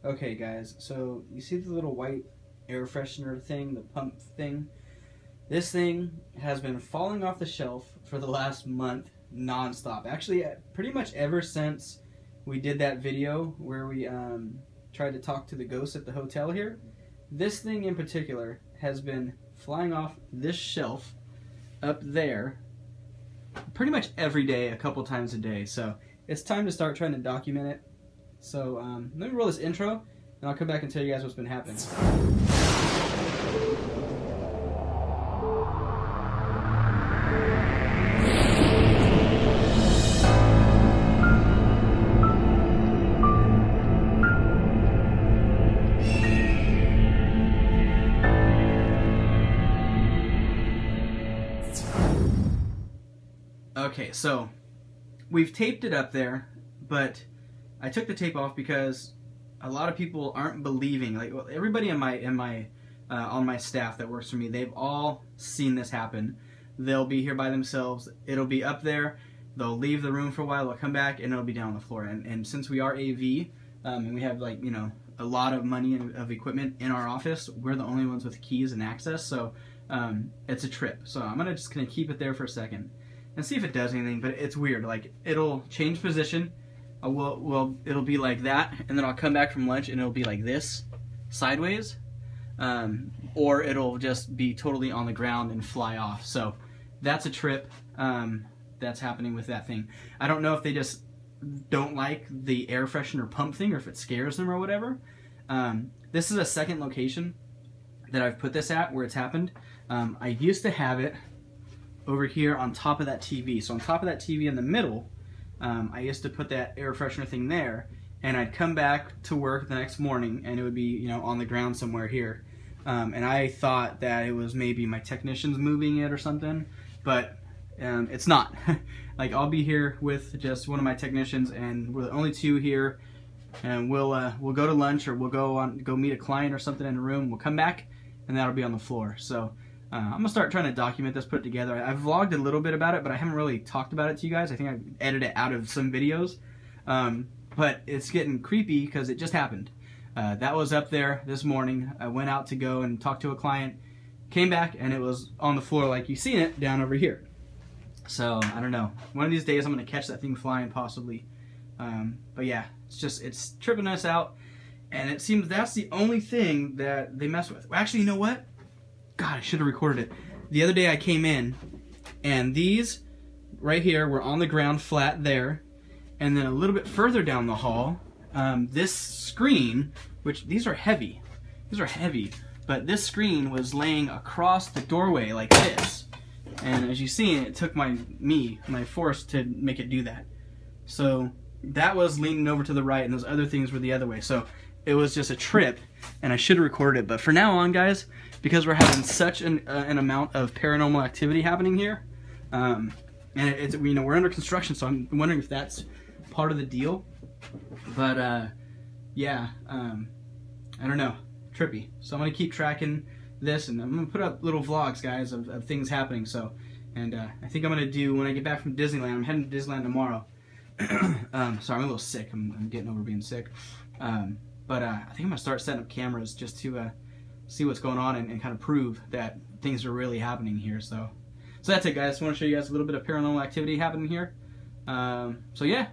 Okay guys, so you see the little white air freshener thing, the pump thing? This thing has been falling off the shelf for the last month non-stop. Actually, pretty much ever since we did that video where we tried to talk to the ghosts at the hotel here, this thing in particular has been flying off this shelf up there pretty much every day, a couple times a day. So it's time to start trying to document it. So let me roll this intro, and I'll come back and tell you guys what's been happening. Okay, so we've taped it up there, but I took the tape off because a lot of people aren't believing. Like, well, everybody on my staff that works for me, they've all seen this happen. They'll be here by themselves. It'll be up there. They'll leave the room for a while. They'll come back, and it'll be down on the floor. And since we are AV, and we have, like, you know, a lot of money of equipment in our office, we're the only ones with keys and access. So it's a trip. So I'm just gonna keep it there for a second and see if it does anything. But it's weird. Like, it'll change position. It'll be like that, and then I'll come back from lunch and it'll be like this, sideways, or it'll just be totally on the ground and fly off. So that's a trip that's happening with that thing. I don't know if they just don't like the air freshener pump thing or if it scares them or whatever. This is a second location that I've put this at where it's happened. I used to have it over here on top of that TV. So on top of that TV in the middle, I used to put that air freshener thing there, and I'd come back to work the next morning and it would be, you know, on the ground somewhere here. And I thought that it was maybe my technicians moving it or something, but it's not. Like, I'll be here with just one of my technicians, and we're the only two here, and we'll go to lunch, or we'll go meet a client or something in a room. We'll come back, and that'll be on the floor. So I'm gonna start trying to document this, put it together. I've vlogged a little bit about it, but I haven't really talked about it to you guys. I think I've edited it out of some videos. But it's getting creepy because it just happened. That was up there this morning. I went out to go and talk to a client, came back, and it was on the floor like you've seen it down over here. So I don't know. One of these days I'm gonna catch that thing flying, possibly. But yeah, it's tripping us out, and it seems that's the only thing that they mess with. Actually, you know what? God, I should have recorded it. The other day I came in, and these right here were on the ground flat there, and then a little bit further down the hall, this screen, which these are heavy, but this screen was laying across the doorway like this, and as you see, it took my force to make it do that. So that was leaning over to the right, and those other things were the other way. So it was just a trip, and I should have recorded it. But for now on, guys, because we're having such an amount of paranormal activity happening here, and it's, you know, we're under construction, so I'm wondering if that's part of the deal. But yeah, I don't know, trippy. So I'm gonna keep tracking this, and I'm gonna put up little vlogs, guys, of things happening. So, and I think I'm gonna do, when I get back from Disneyland, I'm heading to Disneyland tomorrow. Sorry, I'm a little sick. I'm getting over being sick. But I think I'm gonna start setting up cameras just to see what's going on and kind of prove that things are really happening here. So that's it, guys. I want to show you guys a little bit of paranormal activity happening here. So yeah.